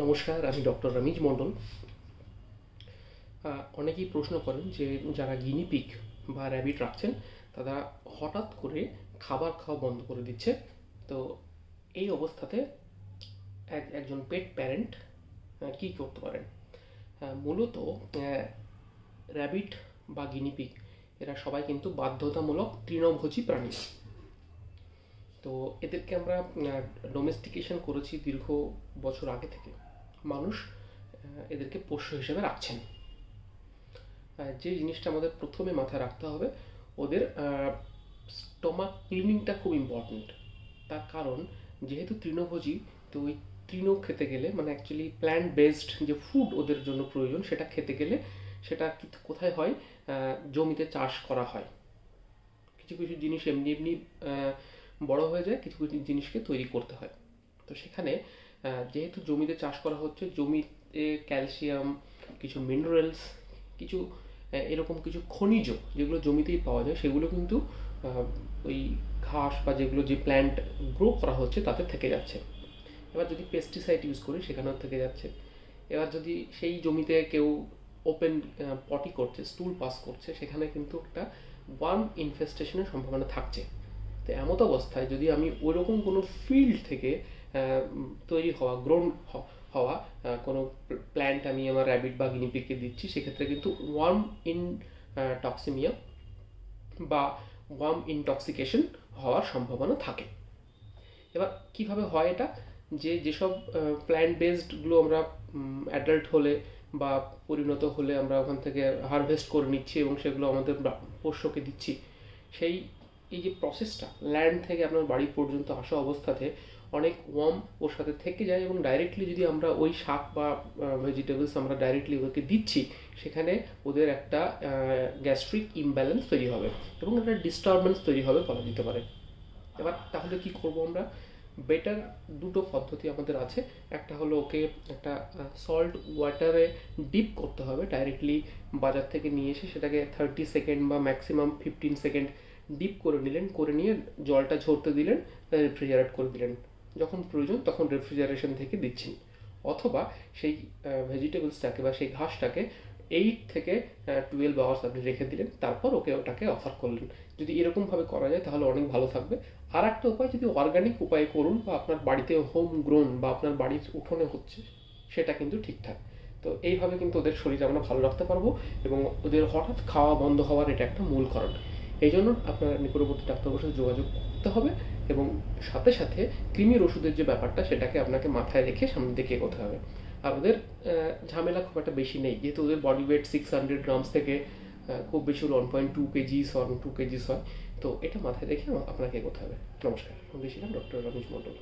নমস্কার, আমি ডক্টর রমিজ মণ্ডল। অনেকেই প্রশ্ন করেন যে যারা গিনিপিগ বা র্যাবিট রাখছেন তারা হঠাৎ করে খাবার খাওয়া বন্ধ করে দিচ্ছে। তো এই অবস্থাতে একজন পেট প্যারেন্ট কী করতে পারেন? মূলত র্যাবিট বা গিনিপিগ এরা সবাই কিন্তু বাধ্যতামূলক তৃণভোজী প্রাণী। তো এদেরকে আমরা ডোমেস্টিকেশন করেছি দীর্ঘ বছর আগে থেকে। মানুষ এদেরকে পোষ্য হিসেবে রাখছেন। যে জিনিসটা আমাদের প্রথমে মাথায় রাখতে হবে, ওদের স্টমাক ক্লিনিংটা খুব ইম্পর্ট্যান্ট। তার কারণ যেহেতু তৃণভোজী, তো ওই তৃণ খেতে গেলে মানে অ্যাকচুয়ালি প্ল্যান্ট বেসড যে ফুড ওদের জন্য প্রয়োজন সেটা খেতে গেলে সেটা কোথায় হয়? জমিতে চাষ করা হয়। কিছু কিছু জিনিস এমনি এমনি বড় হয়ে যায়, কিছু কিছু জিনিসকে তৈরি করতে হয়। তো সেখানে যেহেতু জমিতে চাষ করা হচ্ছে, জমিতে ক্যালসিয়াম, কিছু মিনারেলস, কিছু এরকম কিছু খনিজ যেগুলো জমিতেই পাওয়া যায়, সেগুলো কিন্তু ওই ঘাস বা যেগুলো যে প্ল্যান্ট গ্রো করা হচ্ছে তাতে থেকে যাচ্ছে। এবার যদি পেস্টিসাইড ইউজ করি সেখানেও থেকে যাচ্ছে। এবার যদি সেই জমিতে কেউ ওপেন পটি করছে, স্টুল পাস করছে, সেখানে কিন্তু একটা ওয়ার্ম ইনফেস্টেশনের সম্ভাবনা থাকছে। তো এমত অবস্থায় যদি আমি ওইরকম কোনো ফিল্ড থেকে তৈরি হওয়া গ্রোন হওয়া কোনো প্ল্যান্ট আমি আমার র্যাবিট বা গিনিপিগকে দিচ্ছি, সেক্ষেত্রে কিন্তু ওয়ার্ম ইন টক্সিমিয়া বা ওয়ার্ম ইনটক্সিকেশন হওয়ার সম্ভাবনা থাকে। এবার কিভাবে হয় এটা? যেসব প্ল্যান্ট বেসডগুলো আমরা অ্যাডাল্ট হলে বা পরিণত হলে আমরা ওখান থেকে হারভেস্ট করে নিচ্ছি এবং সেগুলো আমাদের পোষ্যকে দিচ্ছি, এই যে প্রসেসটা ল্যান্ড থেকে আপনার বাড়ি পর্যন্ত আসা অবস্থাতে অনেক ওয়ার্ম ওর সাথে থেকে যায়, এবং ডাইরেক্টলি যদি আমরা ওই শাক বা ভেজিটেবলস আমরা ডাইরেক্টলি ওদেরকে দিচ্ছি, সেখানে ওদের একটা গ্যাস্ট্রিক ইমব্যালেন্স তৈরি হবে এবং একটা ডিস্টারবেন্স তৈরি হবে বলা যেতে পারে। এবার তাহলে কি করব আমরা? বেটার দুটো পদ্ধতি আমাদের আছে। একটা হলো ওকে একটা সল্ট ওয়াটারে ডিপ করতে হবে, ডাইরেক্টলি বাজার থেকে নিয়ে এসে সেটাকে 30 সেকেন্ড বা ম্যাক্সিমাম 15 সেকেন্ড ডিপ করে নিলেন, করে নিয়ে জলটা ঝরতে দিলেন, রেফ্রিজারেট করে দিলেন, যখন প্রয়োজন তখন রেফ্রিজারেশন থেকে দিচ্ছেন। অথবা সেই ভেজিটেবলসটাকে বা সেই ঘাসটাকে 8 থেকে 12 আওয়ার্স আপনি রেখে দিলেন, তারপর ওটাকে অফার করলেন। যদি এরকমভাবে করা যায় তাহলে অনেক ভালো থাকবে। আর একটা উপায়, যদি অর্গানিক উপায়ে করুন বা আপনার বাড়িতে হোম গ্রোন বা আপনার বাড়ির উঠোনে হচ্ছে, সেটা কিন্তু ঠিকঠাক। তো এইভাবে কিন্তু ওদের শরীর আমরা ভালো রাখতে পারবো এবং ওদের হঠাৎ খাওয়া বন্ধ হওয়ার এটা একটা মূল কারণ। এই জন্য আপনার নিকটবর্তী ডাক্তারবাবুর সাথে যোগাযোগ করতে হবে এবং সাথে সাথে কৃমির ওষুধের যে ব্যাপারটা সেটাকে আপনাকে মাথায় রেখে সামনে দিকে এগোতে হবে। আর ওদের ঝামেলা খুব একটা বেশি নেই, যেহেতু ওদের বডি ওয়েট 600 গ্রামস থেকে খুব বেশি হলো 1.2 কেজিস or 2 কেজিস হয়। তো এটা মাথায় রেখে আপনাকে এগোতে হবে। নমস্কার, আমি ছিলাম ডক্টর রমেশ মণ্ডল।